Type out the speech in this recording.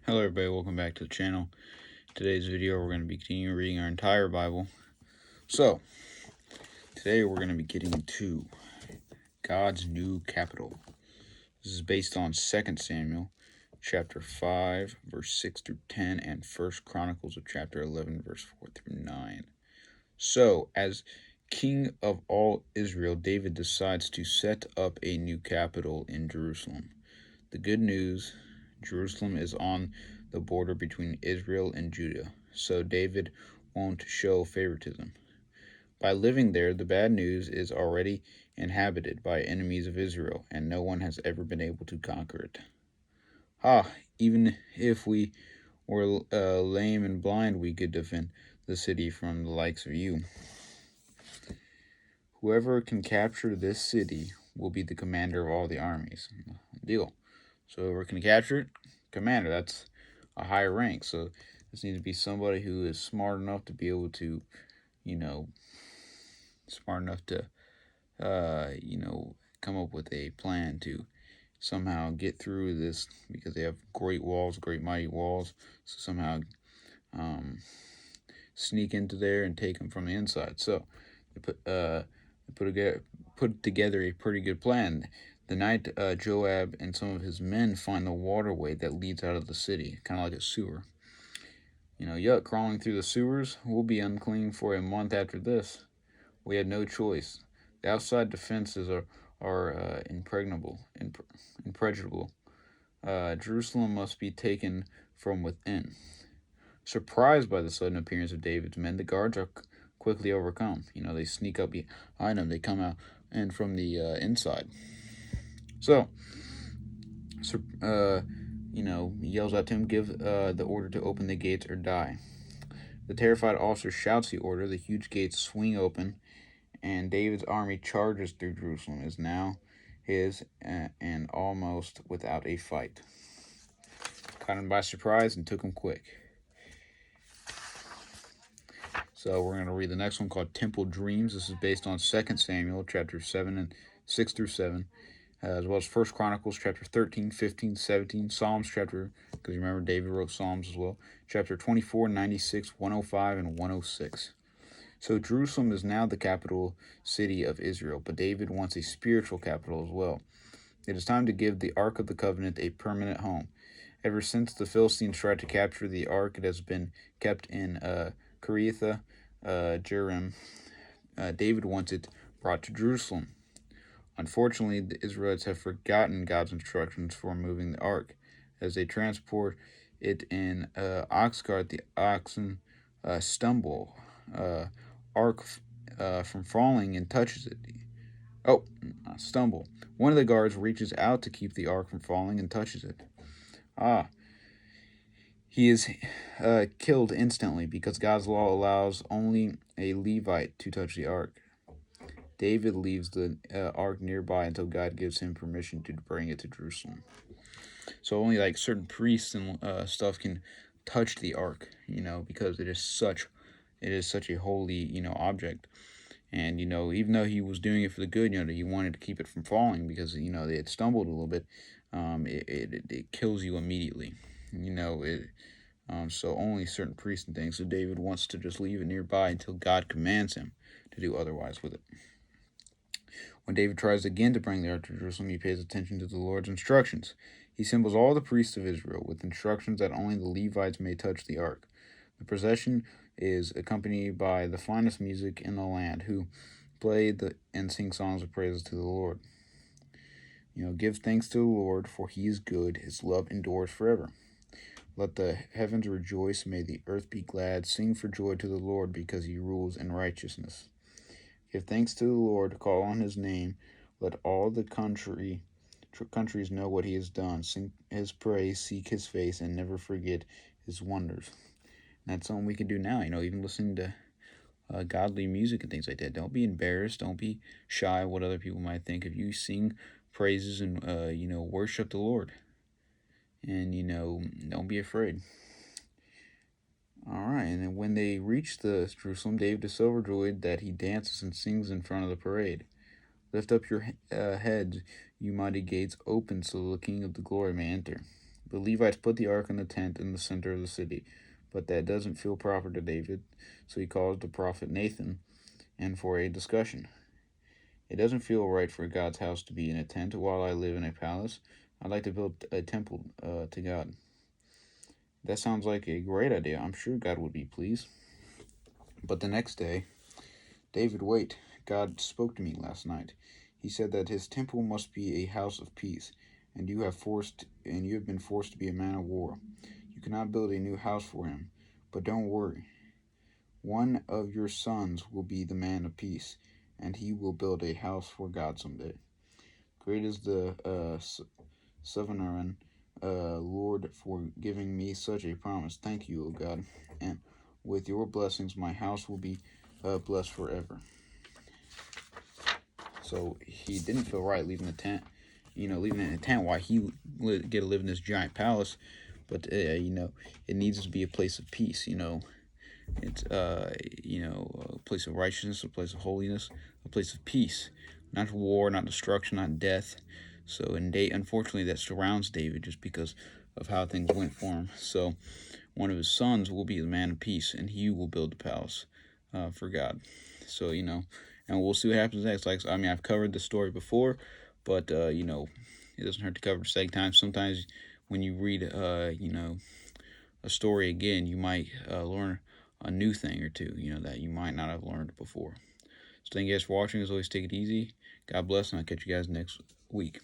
Hello everybody, welcome back to the channel. Today's video we're going to be continuing reading our entire Bible. So, today we're going to be getting to God's new capital. This is based on 2 Samuel chapter 5 verse 6 through 10 and 1 Chronicles of chapter 11 verse 4 through 9. So, as king of all Israel, David decides to set up a new capital in Jerusalem. The good news, Jerusalem is on the border between Israel and Judah, so David won't show favoritism. By living there, the bad news is already inhabited by enemies of Israel, and no one has ever been able to conquer it. Even if we were lame and blind, we could defend the city from the likes of you. Whoever can capture this city will be the commander of all the armies. Deal. So whoever can capture it, commander. That's a higher rank. So this needs to be somebody who is smart enough to be able to, come up with a plan to somehow get through this, because they have great walls, great mighty walls. So somehow sneak into there and take them from the inside. So they put together a pretty good plan. The night Joab and some of his men find the waterway that leads out of the city, kind of like a sewer. Yuck, crawling through the sewers. We'll be unclean for a month after this. We had no choice. The outside defenses are impregnable. Jerusalem must be taken from within. Surprised by the sudden appearance of David's men, the guards are quickly overcome. They sneak up behind them. They come out and from the inside. So, he yells out to him, give the order to open the gates or die. The terrified officer shouts the order. The huge gates swing open, and David's army charges through Jerusalem. It is now his, and almost without a fight. Caught him by surprise and took him quick. So we're going to read the next one, called Temple Dreams. This is based on 2 Samuel chapter 7 and 6 through 7, as well as 1 Chronicles chapter 13, 15, 17, Psalms chapter, because you remember David wrote Psalms as well, chapter 24, 96, 105, and 106. So Jerusalem is now the capital city of Israel, but David wants a spiritual capital as well. It is time to give the Ark of the Covenant a permanent home. Ever since the Philistines tried to capture the Ark, it has been kept in Kiriath Jearim. David wants it brought to Jerusalem. Unfortunately, the Israelites have forgotten God's instructions for moving the Ark. As they transport it in ox cart, the oxen stumble. Ark from falling and touches it. Stumble. One of the guards reaches out to keep the Ark from falling and touches it. He is killed instantly, because God's law allows only a Levite to touch the Ark. David leaves the Ark nearby until God gives him permission to bring it to Jerusalem. So only like certain priests and stuff can touch the Ark, because it is such a holy, object. And, even though he was doing it for the good, he wanted to keep it from falling, because, they had stumbled a little bit. It kills you immediately. So only certain priests and things. So David wants to just leave it nearby until God commands him to do otherwise with it. When David tries again to bring the ark to Jerusalem, he pays attention to the Lord's instructions. He assembles all the priests of Israel with instructions that only the Levites may touch the ark. The procession is accompanied by the finest music in the land, who play and sing songs of praises to the Lord. Give thanks to the Lord, for he is good. His love endures forever. Let the heavens rejoice. May the earth be glad. Sing for joy to the Lord, because he rules in righteousness. Give thanks to the Lord. Call on his name. Let all the countries know what he has done. Sing his praise, seek his face, and never forget his wonders. And that's something we can do now, even listening to godly music and things like that. Don't be embarrassed. Don't be shy of what other people might think. If you sing praises and, worship the Lord. And, don't be afraid. All right, and then when they reach the Jerusalem, David is so overjoyed that he dances and sings in front of the parade. Lift up your heads, you mighty gates, open so the King of the glory may enter. The Levites put the ark in the tent in the center of the city, but that doesn't feel proper to David, so he calls the prophet Nathan and for a discussion. It doesn't feel right for God's house to be in a tent while I live in a palace. I'd like to build a temple to God. That sounds like a great idea. I'm sure God would be pleased. But the next day, David, wait. God spoke to me last night. He said that his temple must be a house of peace, and you have been forced to be a man of war. You cannot build a new house for him. But don't worry. One of your sons will be the man of peace, and he will build a house for God someday. Great is the sovereign Lord, for giving me such a promise. Thank you, O God. And with your blessings, my house will be blessed forever. So he didn't feel right leaving the tent, leaving it in a tent while he get to live in this giant palace. But, it needs to be a place of peace, It's, a place of righteousness, a place of holiness, a place of peace. Not war, not destruction, not death. So, unfortunately, that surrounds David just because of how things went for him. So, one of his sons will be the man of peace, and he will build the palace for God. So, and we'll see what happens next. I've covered the story before, but, it doesn't hurt to cover it a second time. Sometimes when you read, a story again, you might learn a new thing or two, that you might not have learned before. So thank you guys for watching. As always, take it easy. God bless, and I'll catch you guys next week.